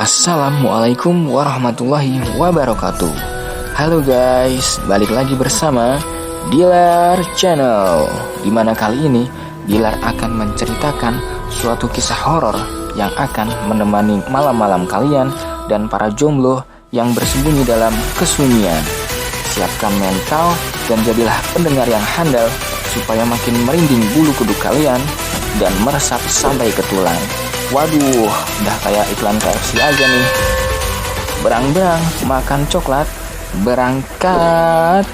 Assalamualaikum warahmatullahi wabarakatuh. Halo guys, balik lagi bersama Dilar Channel. Dimana kali ini Dilar akan menceritakan suatu kisah horor yang akan menemani malam-malam kalian dan para jomblo yang bersembunyi dalam kesunyian. Siapkan mental dan jadilah pendengar yang handal supaya makin merinding bulu kuduk kalian dan meresap sampai ke tulang. Waduh, udah kayak iklan KFC aja nih. Berang-berang makan coklat, berangkat.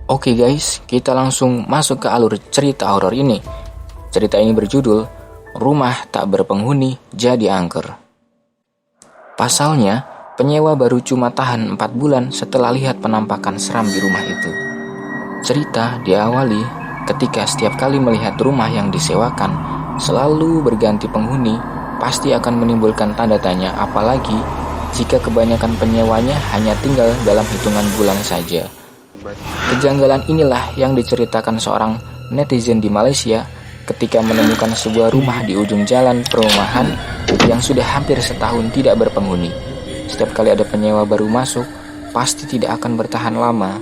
Oke guys, kita langsung masuk ke alur cerita horor ini. Cerita ini berjudul Rumah Tak Berpenghuni Jadi Angker. Pasalnya, penyewa baru cuma tahan 4 bulan setelah lihat penampakan seram di rumah itu. Cerita diawali ketika setiap kali melihat rumah yang disewakan selalu berganti penghuni, pasti akan menimbulkan tanda tanya, apalagi jika kebanyakan penyewanya hanya tinggal dalam hitungan bulan saja. Kejanggalan inilah yang diceritakan seorang netizen di Malaysia ketika menemukan sebuah rumah di ujung jalan perumahan yang sudah hampir setahun tidak berpenghuni. Setiap kali ada penyewa baru masuk, pasti tidak akan bertahan lama.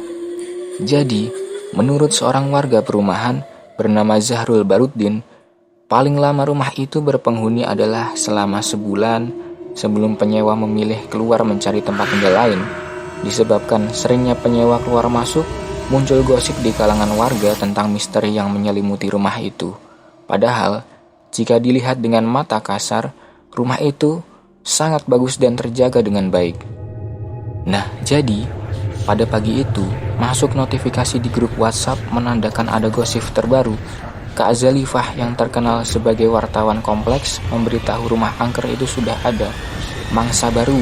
Jadi, menurut seorang warga perumahan bernama Zahrul Baruddin, paling lama rumah itu berpenghuni adalah selama sebulan sebelum penyewa memilih keluar mencari tempat tinggal lain. Disebabkan seringnya penyewa keluar masuk, muncul gosip di kalangan warga tentang misteri yang menyelimuti rumah itu. Padahal, jika dilihat dengan mata kasar, rumah itu sangat bagus dan terjaga dengan baik. Nah, jadi pada pagi itu masuk notifikasi di grup WhatsApp menandakan ada gosip terbaru. Kak Zalifah yang terkenal sebagai wartawan kompleks memberitahu rumah angker itu sudah ada mangsa baru.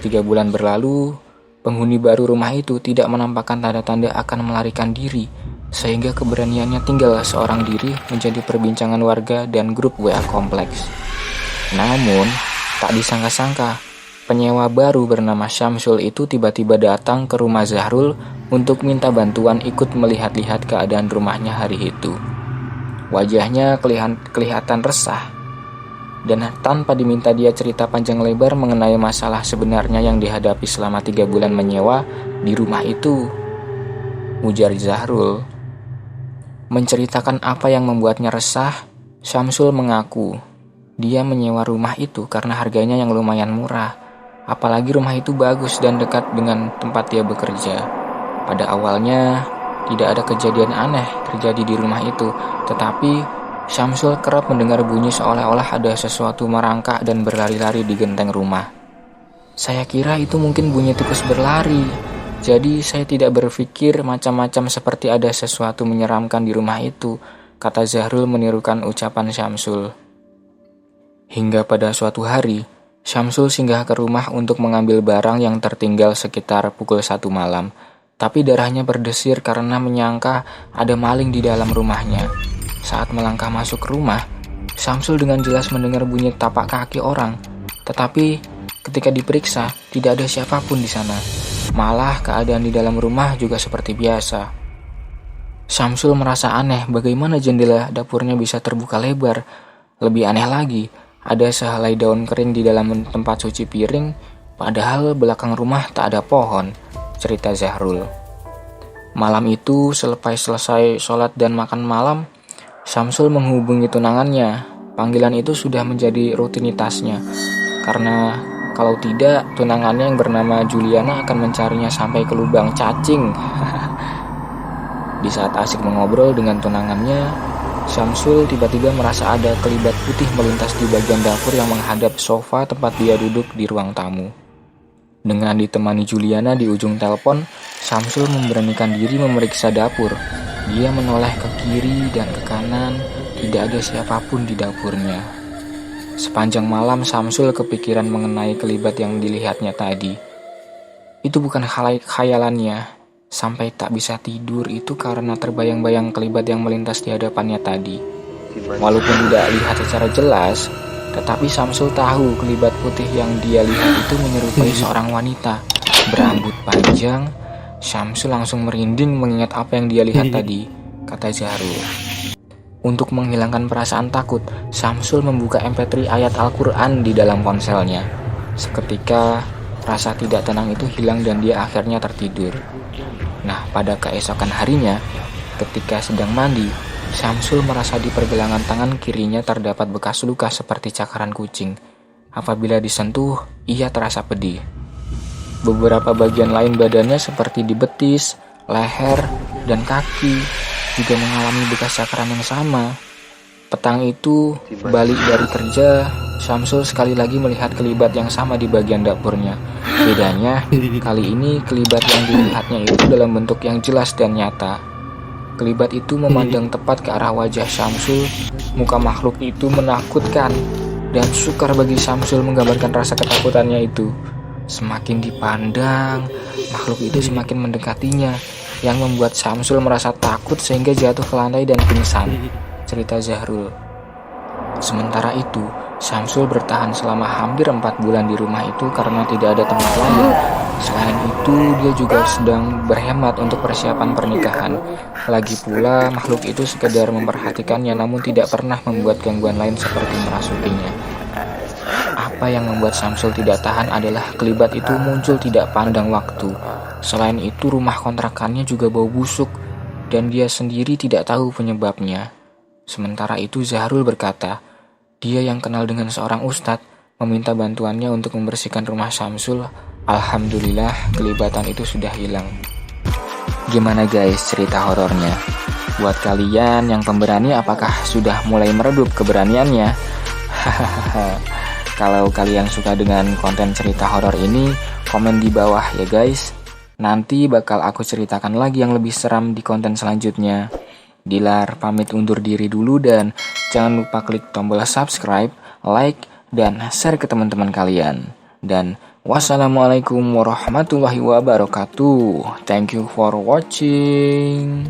3 bulan berlalu, penghuni baru rumah itu tidak menampakkan tanda-tanda akan melarikan diri, sehingga keberaniannya tinggal seorang diri menjadi perbincangan warga dan grup WA kompleks. Namun, tak disangka-sangka, penyewa baru bernama Syamsul itu tiba-tiba datang ke rumah Zahrul untuk minta bantuan ikut melihat-lihat keadaan rumahnya hari itu. Wajahnya kelihatan resah, dan tanpa diminta dia cerita panjang lebar mengenai masalah sebenarnya yang dihadapi selama 3 bulan menyewa di rumah itu. Ujar Zahrul. Menceritakan apa yang membuatnya resah, Syamsul mengaku dia menyewa rumah itu karena harganya yang lumayan murah. Apalagi rumah itu bagus dan dekat dengan tempat dia bekerja. Pada awalnya tidak ada kejadian aneh terjadi di rumah itu, tetapi Syamsul kerap mendengar bunyi seolah-olah ada sesuatu merangkak dan berlari-lari di genteng rumah. Saya kira itu mungkin bunyi tikus berlari. Jadi saya tidak berpikir macam-macam seperti ada sesuatu menyeramkan di rumah itu, kata Zahrul menirukan ucapan Syamsul. Hingga pada suatu hari, Syamsul singgah ke rumah untuk mengambil barang yang tertinggal sekitar pukul 1 malam. Tapi darahnya berdesir karena menyangka ada maling di dalam rumahnya. Saat melangkah masuk ke rumah, Syamsul dengan jelas mendengar bunyi tapak kaki orang. Tetapi ketika diperiksa, tidak ada siapapun di sana. Malah keadaan di dalam rumah juga seperti biasa. Syamsul merasa aneh bagaimana jendela dapurnya bisa terbuka lebar. Lebih aneh lagi, ada sehelai daun kering di dalam tempat cuci piring, padahal belakang rumah tak ada pohon, cerita Zahrul. Malam itu selepas selesai sholat dan makan malam, Syamsul menghubungi tunangannya. Panggilan itu sudah menjadi rutinitasnya, karena kalau tidak, tunangannya yang bernama Juliana akan mencarinya sampai ke lubang cacing. Di saat asik mengobrol dengan tunangannya, Syamsul tiba-tiba merasa ada kelibat putih melintas di bagian dapur yang menghadap sofa tempat dia duduk di ruang tamu. Dengan ditemani Juliana di ujung telepon, Syamsul memberanikan diri memeriksa dapur. Dia menoleh ke kiri dan ke kanan, tidak ada siapapun di dapurnya. Sepanjang malam Syamsul kepikiran mengenai kelibat yang dilihatnya tadi. Itu bukan khayalannya. Sampai tak bisa tidur itu karena terbayang-bayang kelibat yang melintas di hadapannya tadi. Walaupun tidak lihat secara jelas, tetapi Syamsul tahu kelibat putih yang dia lihat itu menyerupai seorang wanita. berambut panjang. Syamsul langsung merinding mengingat apa yang dia lihat tadi, kata Zahrul. Untuk menghilangkan perasaan takut, Syamsul membuka MP3 ayat Al-Quran di dalam ponselnya. Seketika, rasa tidak tenang itu hilang dan dia akhirnya tertidur. Nah, pada keesokan harinya, ketika sedang mandi, Syamsul merasa di pergelangan tangan kirinya terdapat bekas luka seperti cakaran kucing. Apabila disentuh, ia terasa pedih. Beberapa bagian lain badannya seperti di betis, leher, dan kaki juga mengalami bekas cakaran yang sama. Petang itu, balik dari kerja, Syamsul sekali lagi melihat kelibat yang sama di bagian dapurnya. Bedanya, kali ini kelibat yang dilihatnya itu dalam bentuk yang jelas dan nyata. Kelibat itu memandang tepat ke arah wajah Syamsul. Muka makhluk itu menakutkan, dan sukar bagi Syamsul menggambarkan rasa ketakutannya itu. Semakin dipandang, makhluk itu semakin mendekatinya, yang membuat Syamsul merasa takut sehingga jatuh ke lantai dan pingsan, cerita Zahrul. Sementara itu, Syamsul bertahan selama hampir 4 bulan di rumah itu karena tidak ada tempat lain. Selain itu, dia juga sedang berhemat untuk persiapan pernikahan. Lagi pula, makhluk itu sekedar memperhatikannya namun tidak pernah membuat gangguan lain seperti merasukinya. Apa yang membuat Syamsul tidak tahan adalah kelibat itu muncul tidak pandang waktu. Selain itu, rumah kontrakannya juga bau busuk dan dia sendiri tidak tahu penyebabnya. Sementara itu, Zahrul berkata, dia yang kenal dengan seorang ustadz meminta bantuannya untuk membersihkan rumah Syamsul. Alhamdulillah, kelibatan itu sudah hilang. Gimana guys cerita horornya? Buat kalian yang pemberani, apakah sudah mulai meredup keberaniannya? Hahaha. Kalau kalian suka dengan konten cerita horor ini, komen di bawah ya guys. Nanti bakal aku ceritakan lagi yang lebih seram di konten selanjutnya. Dilar pamit undur diri dulu dan jangan lupa klik tombol subscribe, like, dan share ke teman-teman kalian. Dan wassalamualaikum warahmatullahi wabarakatuh. Thank you for watching.